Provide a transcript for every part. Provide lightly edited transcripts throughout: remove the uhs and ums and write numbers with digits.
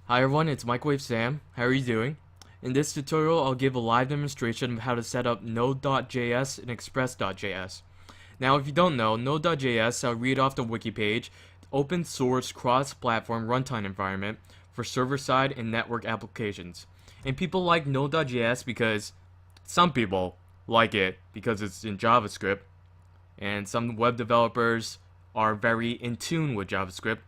Hi everyone, it's Microwave Sam. How are you doing? In this tutorial, I'll give a live demonstration of how to set up node.js and express.js. Now, if you don't know, node.js, I'll read off the wiki page, open source cross-platform runtime environment for server-side and network applications. And people like node.js because some people like it because it's in JavaScript, and some web developers are very in tune with JavaScript.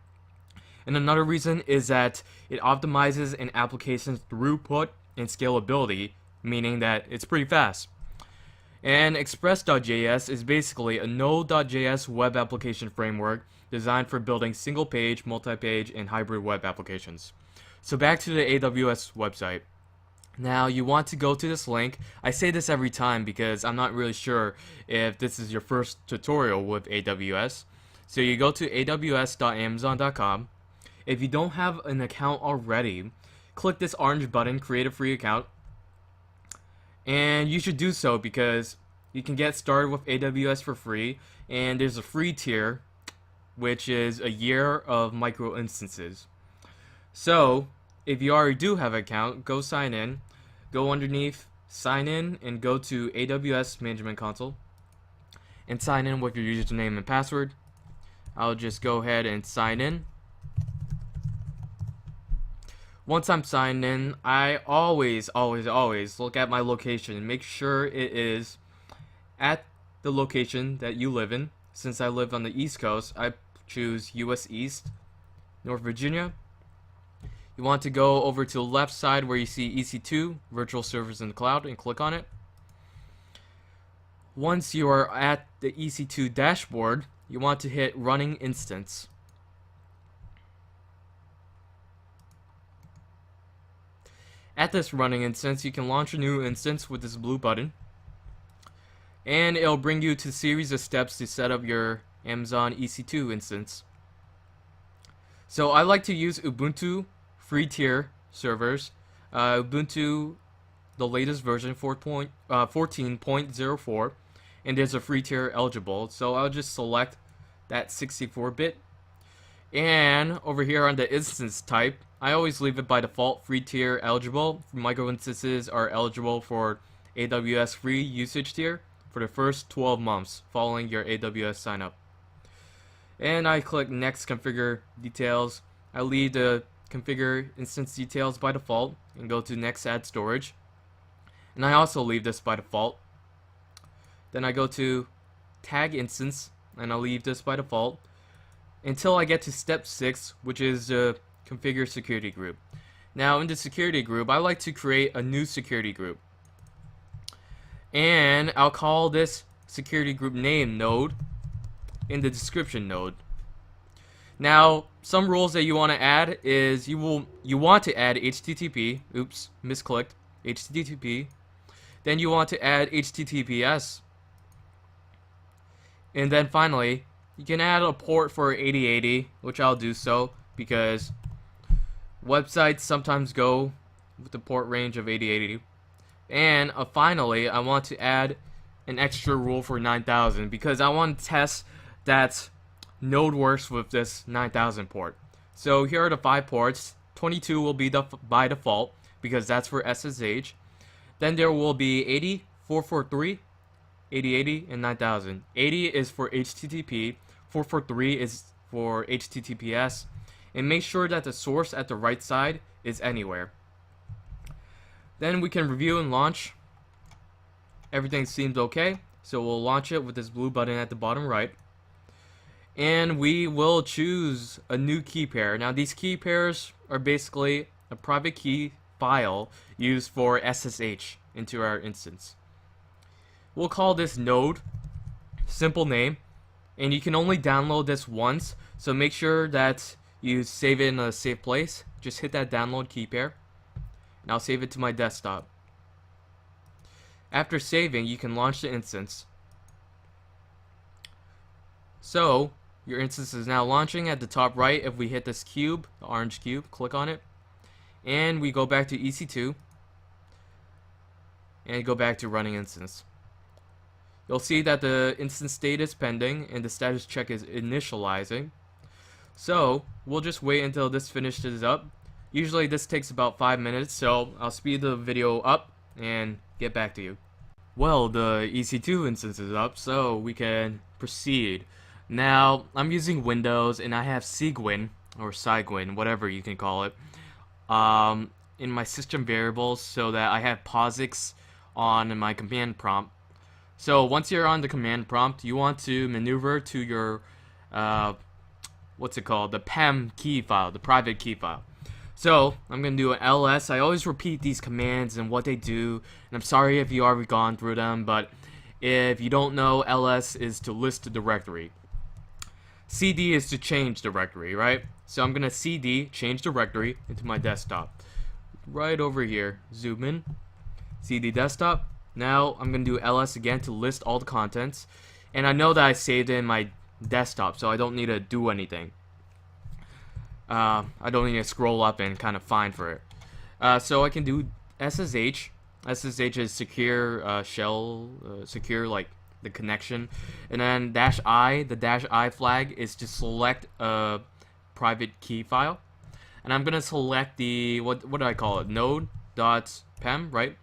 And another reason is that it optimizes an application's throughput and scalability, meaning that it's pretty fast. And express.js is basically a node.js web application framework designed for building single-page, multi-page, and hybrid web applications. So back to the AWS website. Now you want to go to this link. I say this every time because I'm not really sure if this is your first tutorial with AWS. So you go to aws.amazon.com. If you don't have an account already, click this orange button, create a free account. And you should do so because you can get started with AWS for free. And there's a free tier, which is a year of micro instances. So, if you already do have an account, go sign in. Go underneath, sign in, and go to AWS Management Console. And sign in with your username and password. I'll just go ahead and sign in. Once I'm signed in, I always look at my location and make sure it is at the location that you live in. Since I live on the East Coast, I choose US East, North Virginia. You want to go over to the left side where you see EC2, Virtual Servers in the Cloud, and click on it. Once you are at the EC2 dashboard, you want to hit Running Instance. At this running instance, you can launch a new instance with this blue button. And it'll bring you to a series of steps to set up your Amazon EC2 instance. So I like to use Ubuntu free tier servers. Ubuntu, the latest version, 14.04. And there's a free tier eligible. So I'll just select that 64-bit. And over here on the instance type, I always leave it by default free tier eligible. Micro instances are eligible for AWS free usage tier for the first 12 months following your AWS sign up. And I click next configure details. I leave the configure instance details by default and go to next add storage. And I also leave this by default. Then I go to tag instance and I'll leave this by default until I get to step 6, which is configure security group. Now in the security group, I like to create a new security group. And I'll call this security group name node in the description node. Now, some rules that you want to add is you want to add HTTP, oops, misclicked, HTTP. Then you want to add HTTPS. And then finally, you can add a port for 8080, which I'll do so because websites sometimes go with the port range of 8080. And finally, I want to add an extra rule for 9000 because I want to test that Node works with this 9000 port. So here are the 5 ports. 22 will be by default because that's for SSH. Then there will be 80, 443, 8080, and 9000. 80 is for HTTP, 443 is for HTTPS, and make sure that the source at the right side is anywhere. Then we can review and launch. Everything seems okay, so we'll launch it with this blue button at the bottom right. And we will choose a new key pair. Now these key pairs are basically a private key file used for SSH into our instance. We'll call this node, simple name, and you can only download this once, so make sure that you save it in a safe place. Just hit that download key pair, and I'll save it to my desktop. After saving, you can launch the instance. So, your instance is now launching at the top right. If we hit this cube, the orange cube, click on it, and we go back to EC2, and go back to running instance. You'll see that the instance state is pending and the status check is initializing. So we'll just wait until this finishes up. Usually this takes about 5 minutes, so I'll speed the video up and get back to you. Well, the EC2 instance is up, so we can proceed. Now, I'm using Windows and I have Cygwin, or Cygwin, whatever you can call it, in my system variables so that I have POSIX on my command prompt. So once you're on the command prompt, you want to maneuver to your, what's it called, the PEM key file, the private key file. So I'm going to do an ls. I always repeat these commands and what they do, and I'm sorry if you already gone through them, but if you don't know, ls is to list the directory. cd is to change directory, right? So I'm going to cd, change directory, into my desktop. Right over here, zoom in, cd desktop. Now I'm going to do ls again to list all the contents, and I know that I saved it in my desktop, so I don't need to do anything. I don't need to scroll up and kind of find for it. So I can do SSH. SSH is secure shell, secure like the connection. And then -i, the -i flag is to select a private key file. And I'm gonna select the what do I call it? Node.pem, right?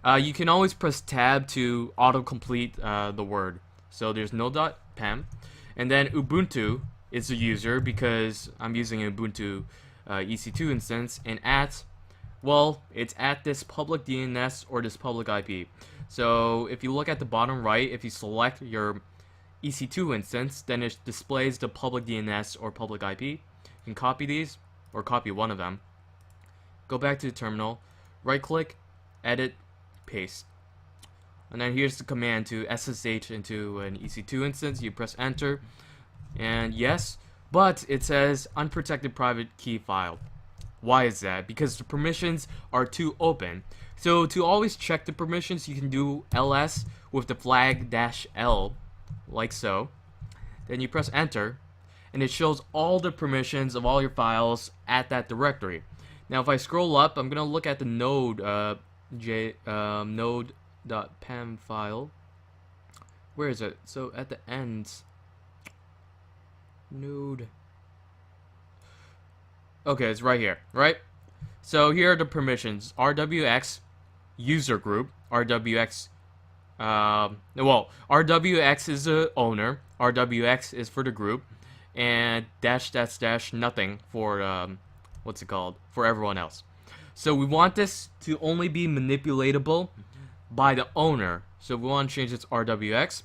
You can always press tab to autocomplete the word. So there's node.pem, and then Ubuntu is the user because I'm using Ubuntu EC2 instance, and well, it's at this public DNS or this public IP. So if you look at the bottom right, if you select your EC2 instance, then it displays the public DNS or public IP. You can copy these, or copy one of them. Go back to the terminal, right click, edit, paste. And then here's the command to SSH into an EC2 instance. You press enter, and yes, but it says unprotected private key file. Why is that? Because the permissions are too open. So to always check the permissions, you can do ls with the flag -l, like so. Then you press enter, and it shows all the permissions of all your files at that directory. Now if I scroll up, I'm gonna look at the node.pem file. Where is it? So at the end, node. Okay, it's right here, right? So here are the permissions: rwx user group, rwx. Well, rwx is the owner, rwx is for the group, and -- nothing for what's it called, for everyone else. So we want this to only be manipulatable by the owner. So we want to change this rwx,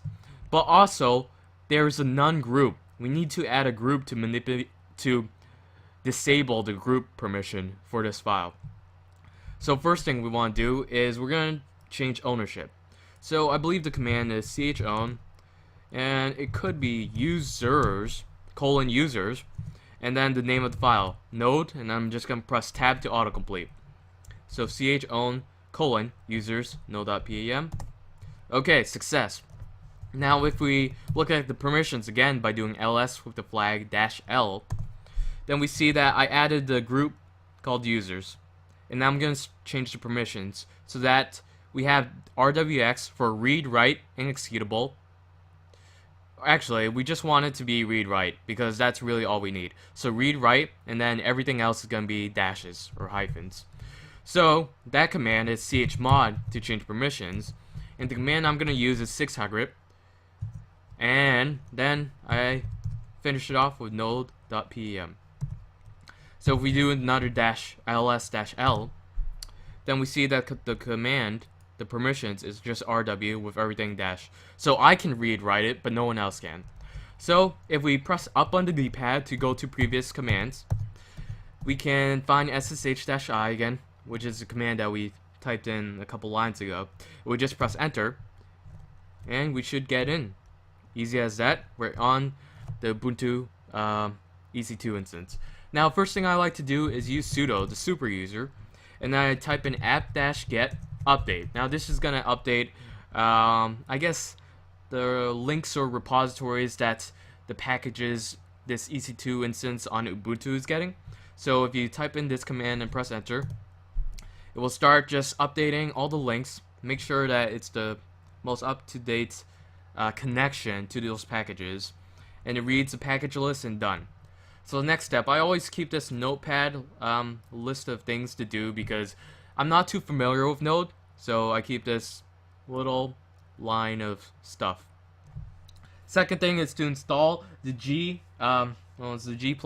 but also there is a none group. We need to add a group to manipulate, to disable the group permission for this file. So first thing we want to do is we're going to change ownership. So I believe the command is chown, and it could be users, :users, and then the name of the file, node, and I'm just going to press tab to autocomplete. So chown, :users, node.pem. Okay, success. Now if we look at the permissions again by doing ls with the flag -l, then we see that I added the group called users. And now I'm going to change the permissions so that we have rwx for read, write, and executable. Actually, we just want it to be read, write, because that's really all we need. So read, write, and then everything else is going to be dashes or hyphens. So that command is chmod to change permissions, and the command I'm going to use is 600, and then I finish it off with node.pem. So if we do another -ls-l, then we see that the command, the permissions, is just rw with everything dash. So I can read, write it, but no one else can. So if we press up on the D-pad to go to previous commands, we can find ssh-i again, which is the command that we typed in a couple lines ago. We just press enter, and we should get in. Easy as that. We're on the Ubuntu EC2 instance. Now, first thing I like to do is use sudo, the super user, and then I type in apt-get update. Now, this is gonna update, I guess, the links or repositories that the packages this EC2 instance on Ubuntu is getting. So if you type in this command and press enter, it will start just updating all the links. Make sure that it's the most up-to-date connection to those packages, and it reads the package list and done. So next step, I always keep this notepad list of things to do because I'm not too familiar with Node, so I keep this little line of stuff. Second thing is to install the G, it's the G++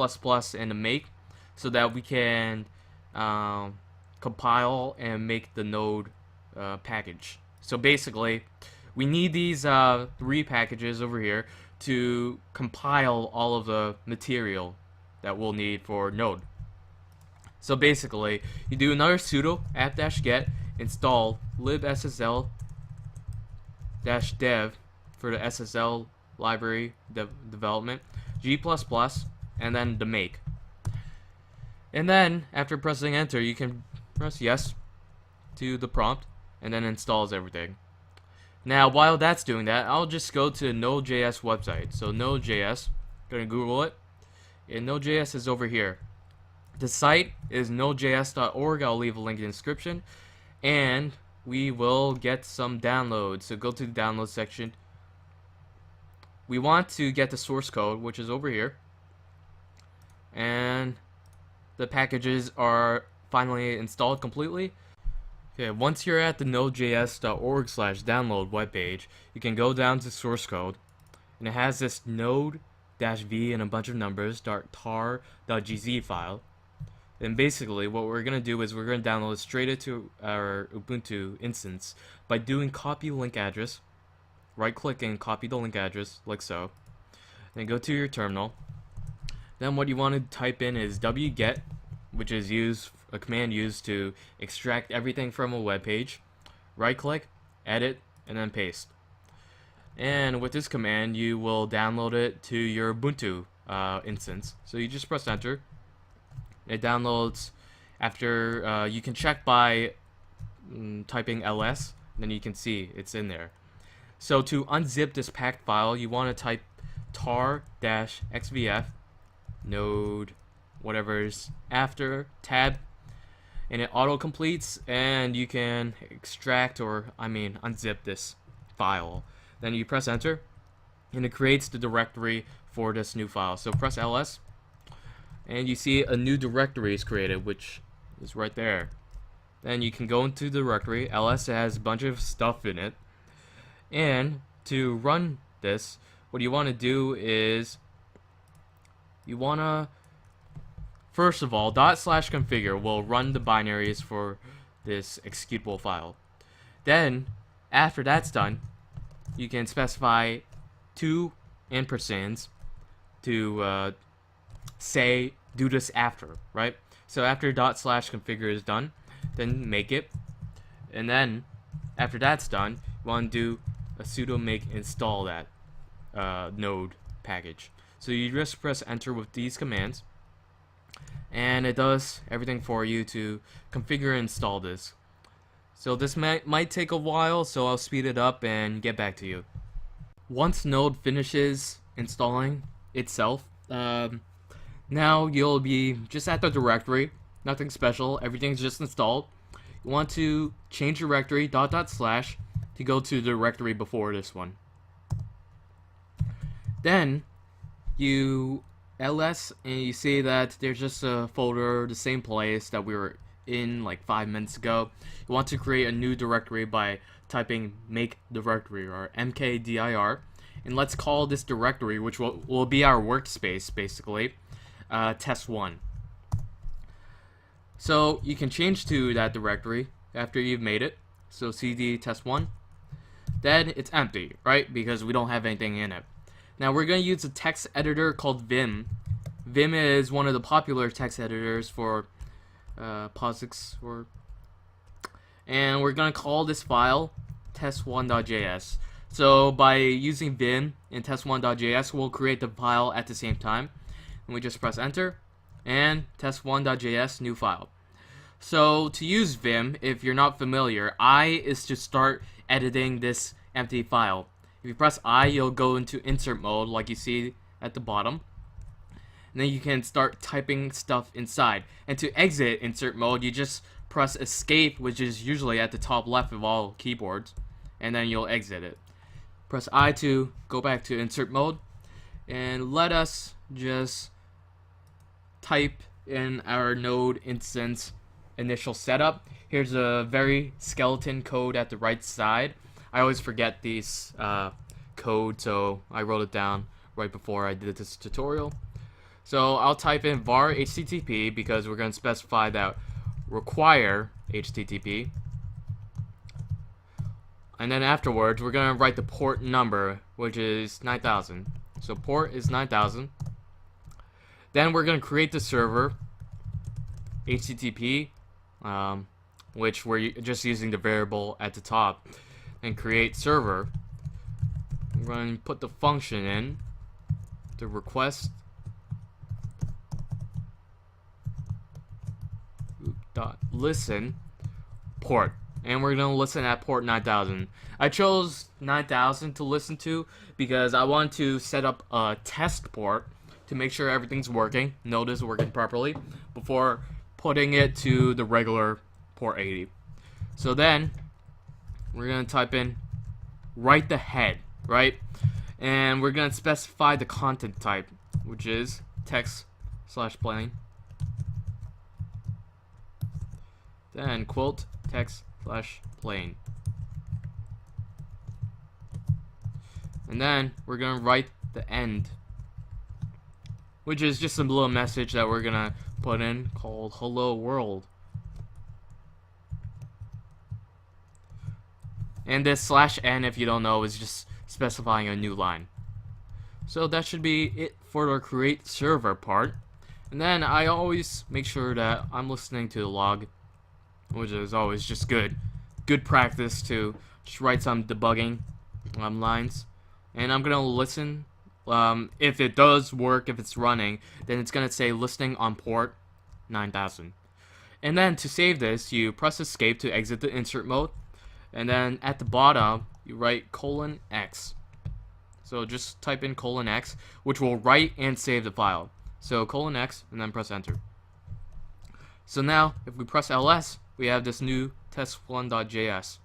and the make, so that we can compile and make the Node package. So basically, we need these 3 packages over here to compile all of the material that we'll need for Node. So basically, you do another sudo apt-get install libssl-dev for the SSL library development, G++, and then the make. And then, after pressing enter, you can press yes to the prompt, and then installs everything. Now, while that's doing that, I'll just go to the nodejs website. So nodejs, gonna Google it, and nodejs is over here. The site is nodejs.org. I'll leave a link in the description, and we will get some downloads. So go to the download section. We want to get the source code, which is over here, and the packages are finally installed completely. Okay, once you're at the nodejs.org/download webpage, you can go down to source code, and it has this node-v and a bunch of numbers tar.gz file. And basically, what we're going to do is we're going to download it straight into our Ubuntu instance by doing copy link address. Right click and copy the link address, like so. Then go to your terminal. Then what you want to type in is wget, which is a command used to extract everything from a web page. Right click, edit, and then paste. And with this command, you will download it to your Ubuntu instance. So you just press enter. It downloads after, you can check by typing ls, then you can see it's in there. So to unzip this packed file, you want to type tar-xvf node whatever's after tab, and it auto completes, and you can extract unzip this file. Then you press enter, and it creates the directory for this new file. So press ls, and you see a new directory is created, which is right there. Then you can go into the directory. ls has a bunch of stuff in it, and to run this, what you want to do is you want to, first of all, /configure will run the binaries for this executable file. Then, after that's done, you can specify 2 ampersands to say do this after, right? So after /configure is done, then make it, and then after that's done, you want to do a sudo make install that node package. So you just press enter with these commands, and it does everything for you to configure and install this. So this might take a while, so I'll speed it up and get back to you. Once Node finishes installing itself, now you'll be just at the directory, nothing special, everything's just installed. You want to change directory / to go to the directory before this one. Then you ls, and you see that there's just a folder, the same place that we were in like 5 minutes ago. You want to create a new directory by typing make directory, or mkdir, and let's call this directory, which will be our workspace basically, test1. So you can change to that directory after you've made it. So cd test1. Then it's empty, right? Because we don't have anything in it. Now we're going to use a text editor called Vim. Vim is one of the popular text editors for POSIX, and we're going to call this file test1.js. So by using Vim and test1.js, we'll create the file at the same time. And we just press enter, and test1.js, new file. So to use Vim, if you're not familiar, I is to start editing this empty file. If you press I, you'll go into insert mode like you see at the bottom. And then you can start typing stuff inside. And to exit insert mode, you just press escape, which is usually at the top left of all keyboards, and then you'll exit it. Press I to go back to insert mode, and let us just type in our node instance initial setup. Here's a very skeleton code at the right side. I always forget these code, so I wrote it down right before I did this tutorial. So I'll type in var http because we're going to specify that require http. And then afterwards, we're going to write the port number, which is 9000. So port is 9000. Then we're going to create the server, HTTP, which we're just using the variable at the top. And create server. We're going to put the function in, the request dot listen port. And we're going to listen at port 9000. I chose 9000 to listen to because I want to set up a test port to make sure everything's working, node is working properly, before putting it to the regular port 80. So then, we're going to type in write the head, right? And we're going to specify the content type, which is text/plain. Then quote text/plain. And then we're going to write the end, which is just a little message that we're going to put in called hello world. And this /n, if you don't know, is just specifying a new line. So that should be it for the create server part. And then I always make sure that I'm listening to the log, which is always just good practice to just write some debugging lines. And I'm gonna listen. If it does work, if it's running, then it's gonna say listening on port 9000. And then to save this, you press escape to exit the insert mode. And then at the bottom, you write :x. So just type in :x, which will write and save the file. So :x, and then press enter. So now, if we press ls, we have this new test1.js.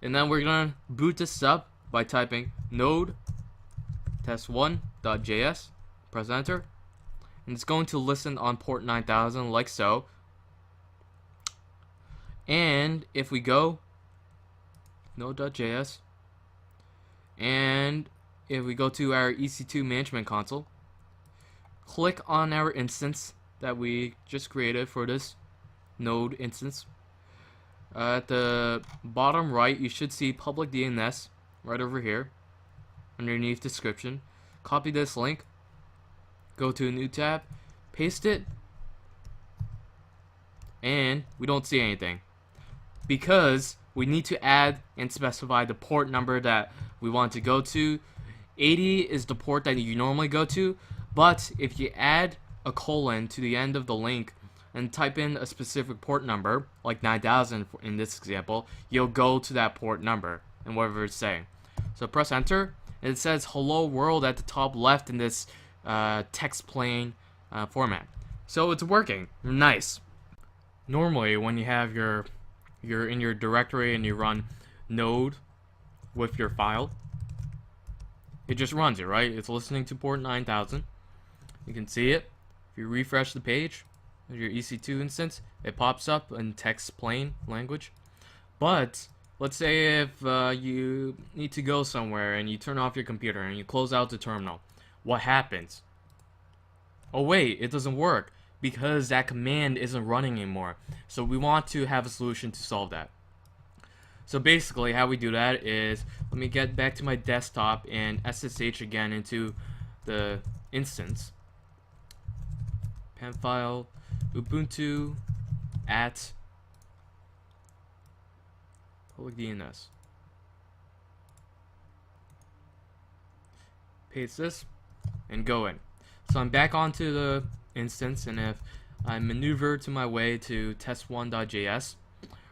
And then we're going to boot this up by typing node test1.js, press enter, and it's going to listen on port 9000 like so. And if we go node.js, and if we go to our EC2 management console, click on our instance that we just created for this node instance. At the bottom right, you should see public DNS right over here underneath description. Copy this link, go to a new tab, paste it, and we don't see anything because we need to add and specify the port number that we want to go to. 80 is the port that you normally go to, but if you add a colon to the end of the link and type in a specific port number, like 9000 in this example, you'll go to that port number and whatever it's saying. So press enter, and it says hello world at the top left in this text plain format. So it's working. Nice. Normally when you have you're in your directory and you run node with your file, it just runs it, right? It's listening to port 9000. You can see it. If you refresh the page of your EC2 instance, it pops up in text plain language. But let's say if you need to go somewhere and you turn off your computer and you close out the terminal, what happens? Oh wait, it doesn't work because that command isn't running anymore. So we want to have a solution to solve that. So basically how we do that is, let me get back to my desktop and SSH again into the instance. Pen file ubuntu at public DNS. Paste this and go in. So I'm back onto the instance, and if I maneuver to my way to test1.js,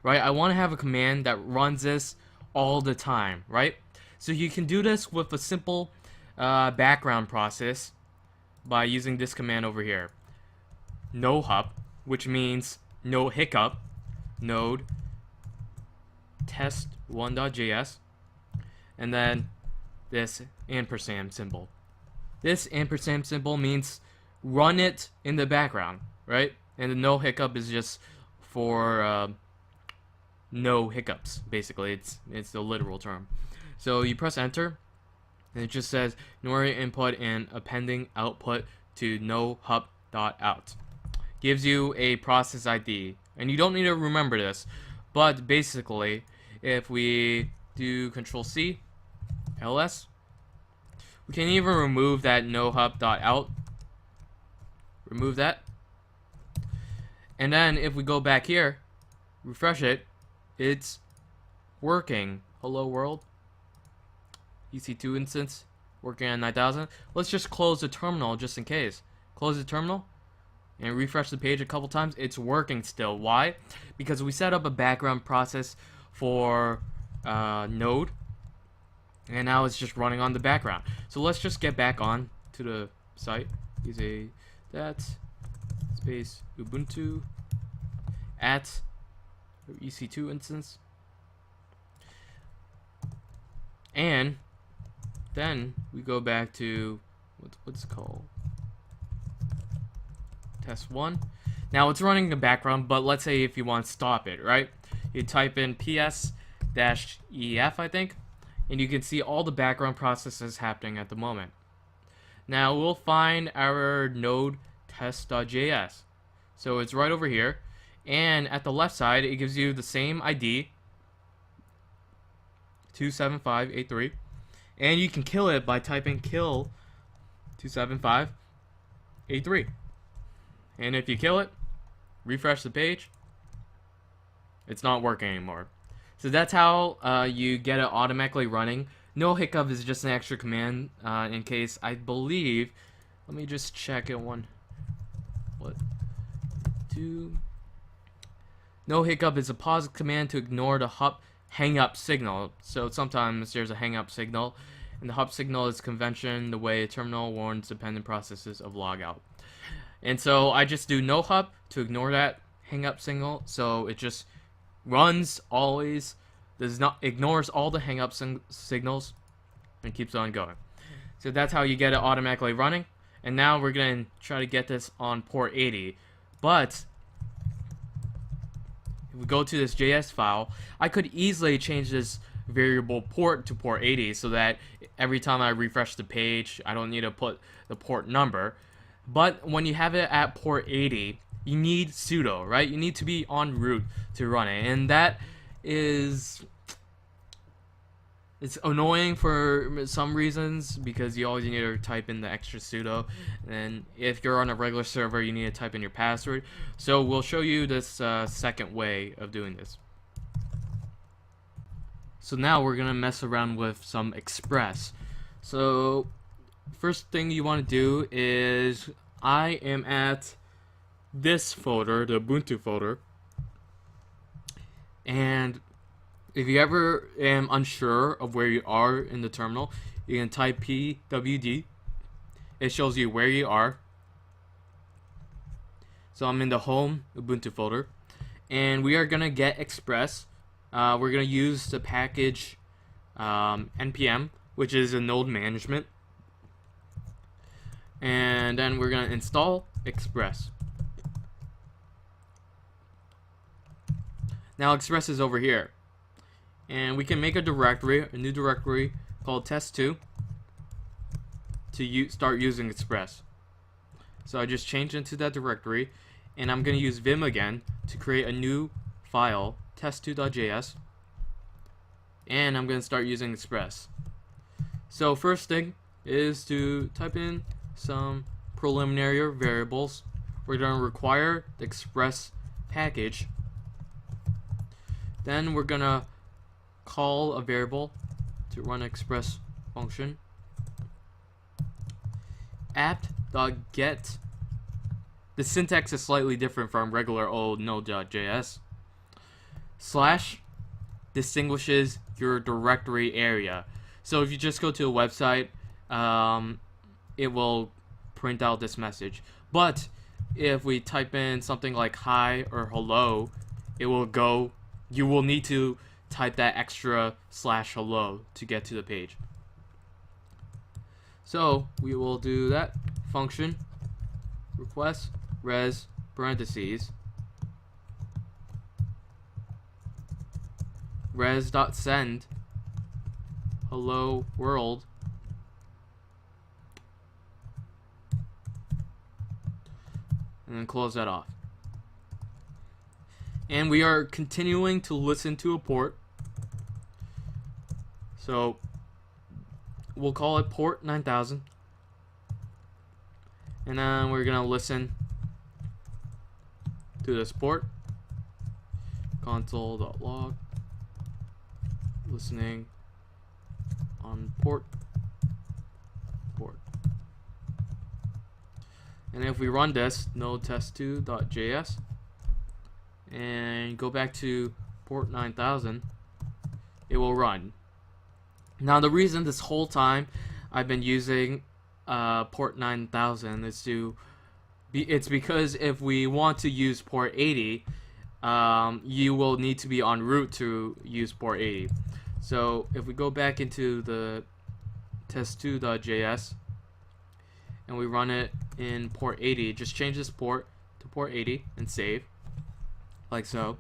right, I want to have a command that runs this all the time, right? So you can do this with a simple background process by using this command over here. No hup, which means no hiccup, node test1.js, and then this ampersand symbol. This ampersand symbol means run it in the background, right? And the no hiccup is just for no hiccups, basically. It's the literal term. So you press enter, and it just says ignore input and appending output to no-hup.out. Gives you a process ID, and you don't need to remember this, but basically, if we do Control C, ls, we can even remove that no-hup.out. Remove that. And then if we go back here, refresh it, it's working. Hello world. EC2 instance, working on 9000. Let's just close the terminal just in case. Close the terminal and refresh the page a couple times. It's working still. Why? Because we set up a background process for Node, and now it's just running on the background. So let's just get back on to the site. Use that space Ubuntu at EC2 instance, and then we go back to what's it called, test 1. Now it's running in the background, but let's say if you want to stop it, right? You type in ps-ef, I think, and you can see all the background processes happening at the moment. Now we'll find our node test.js. So it's right over here, and at the left side it gives you the same ID, 27583, and you can kill it by typing kill 27583. And if you kill it, refresh the page, it's not working anymore. So that's how you get it automatically running. No hiccup is just an extra command in case, I believe, let me just check it one. No hiccup is a pause command to ignore the hup hang up signal. So sometimes there's a hang up signal, and the hup signal is convention, the way a terminal warns dependent processes of logout. And so I just do no hup to ignore that hang up signal, so it just runs always, ignores all the hang up signals and keeps on going. So that's how you get it automatically running. And now we're going to try to get this on port 80. But if we go to this JS file, I could easily change this variable port to port 80 so that every time I refresh the page, I don't need to put the port number. But when you have it at port 80, you need sudo, right? You need to be en route to run it. And that is... it's annoying for some reasons because you always need to type in the extra sudo, and if you're on a regular server you need to type in your password. So we'll show you this second way of doing this. So now we're gonna mess around with some Express. So first thing you want to do is, I am at this folder, the Ubuntu folder, and if you ever am unsure of where you are in the terminal, you can type pwd. It shows you where you are. So I'm in the home Ubuntu folder, and we are gonna get Express. We're gonna use the package npm, which is a node management, and then we're gonna install Express. Now Express is over here. And we can make a new directory called test2 to start using Express. So I just changed into that directory, and I'm going to use vim again to create a new file, test2.js, and I'm going to start using Express. So first thing is to type in some preliminary variables. We're going to require the Express package. Then we're going to call a variable to run an Express function, apt-get. The syntax is slightly different from regular old node.js. Slash distinguishes your directory area. So if you just go to a website, it will print out this message. But if we type in something like hi or hello, it will go, you will need to type that extra /hello to get to the page. So we will do that function request res parentheses res.send hello world and then close that off. And we are continuing to listen to a port. So we'll call it port 9000. And then we're going to listen to this port. Console.log listening on port. And if we run this nodetest2.js and go back to port 9000, it will run. Now the reason this whole time I've been using port 9000 is it's because if we want to use port 80, you will need to be en route to use port 80. So if we go back into the test2.js and we run it in port 80, just change this port to port 80 and save, like so.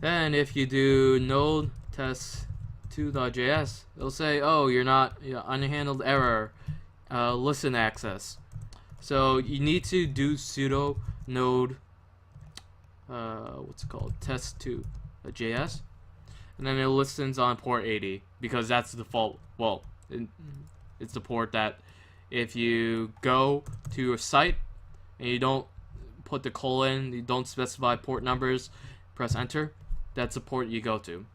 Then if you do node test2.js, it'll say, oh, you're unhandled error, listen access. So you need to do sudo node test2.js, and then it listens on port 80 because that's the default. Well, it's the port that if you go to a site and you don't put the colon, you don't specify port numbers, press enter, that's the port you go to.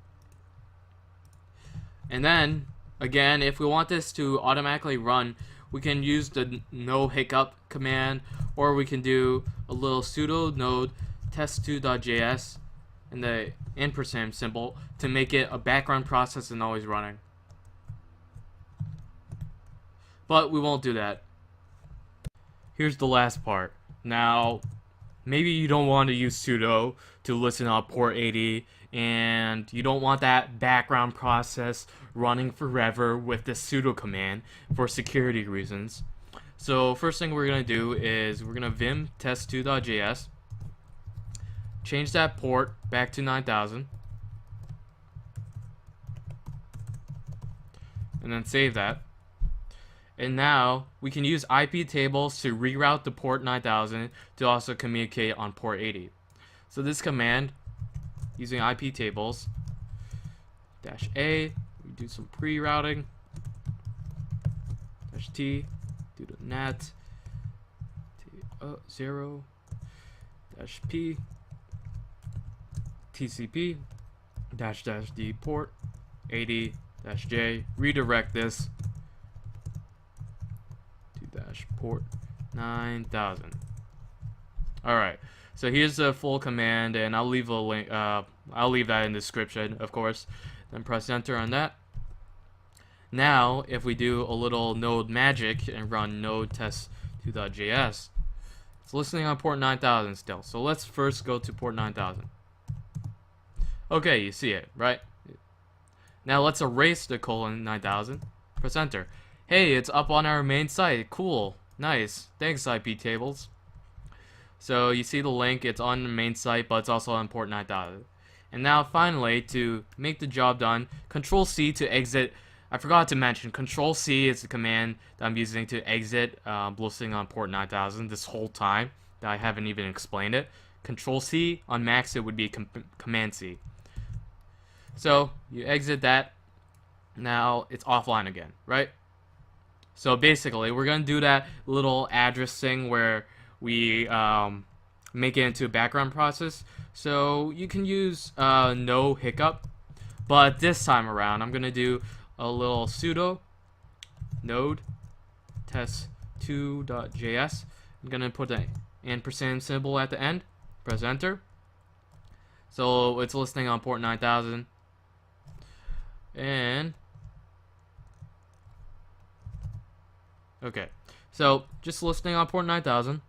And then again, if we want this to automatically run, we can use the no hiccup command, or we can do a little sudo node test2.js and the ampersand symbol to make it a background process and always running. But we won't do that. Here's the last part. Now, maybe you don't want to use sudo to listen on port 80, and you don't want that background process running forever with the sudo command for security reasons. So first thing we're going to do is we're going to vim test2.js, change that port back to 9000, and then save that. And now we can use IP tables to reroute the port 9000 to also communicate on port 80. So this command, using IP tables, -a, we do some pre-routing, -t, do the nat, 0, -p, TCP, -d port, 80, -j, redirect this to port 9000. Alright, so here's the full command, and I'll leave a link, I'll leave that in the description, of course. Then press enter on that. Now, if we do a little node magic and run node test2.js, it's listening on port 9000 still. So let's first go to port 9000. Okay, you see it, right? Now let's erase the colon 9000. Press enter. Hey, it's up on our main site. Cool. Nice. Thanks, IP tables. So you see the link, it's on the main site, but it's also on port 9000. And now finally, to make the job done, Control C to exit. I forgot to mention, Control C is the command that I'm using to exit listening on port 9000 this whole time that I haven't even explained it. Control C, on Macs it would be Command C. So you exit that. Now it's offline again, right? So basically, we're going to do that little address thing where we make it into a background process. So you can use no hiccup, but this time around, I'm going to do a little sudo node test2.js. I'm going to put the ampersand symbol at the end. Press enter. So it's listening on port 9000. And okay, so just listening on port 9000.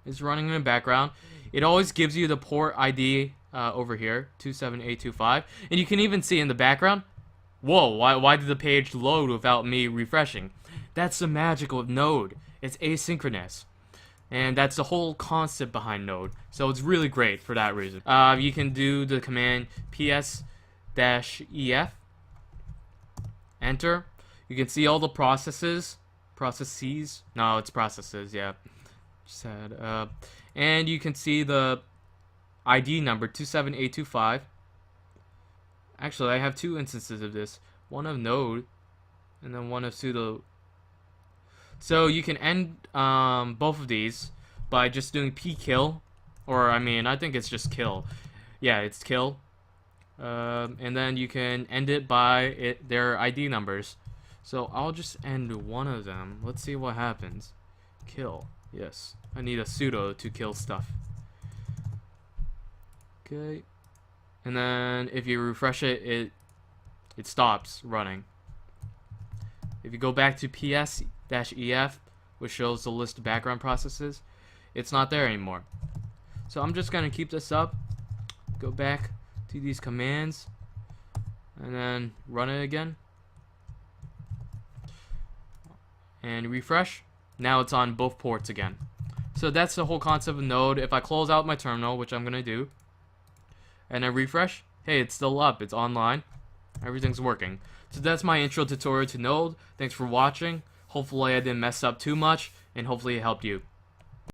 It's running in the background. It always gives you the port ID over here, 27825, and you can even see in the background. Whoa! Why did the page load without me refreshing? That's the magic of Node. It's asynchronous. And that's the whole concept behind Node. So it's really great for that reason. You can do the command ps-ef, enter. You can see all the processes. No, it's processes, yeah. Just had, and you can see the ID number 27825. Actually, I have two instances of this. One of Node, and then one of sudo. So you can end both of these by just doing pkill, or I mean, I think it's just kill. Yeah, it's kill. And then you can end it by their ID numbers. So I'll just end one of them. Let's see what happens. Kill. Yes. I need a sudo to kill stuff. Okay. And then if you refresh it, it stops running. If you go back to ps-ef, which shows the list of background processes, it's not there anymore. So I'm just gonna keep this up, go back to these commands, and then run it again. And refresh. Now it's on both ports again. So that's the whole concept of Node. If I close out my terminal, which I'm gonna do, and I refresh, hey, it's still up, it's online, everything's working. So that's my intro tutorial to Node. Thanks for watching. Hopefully I didn't mess up too much, and hopefully it helped you.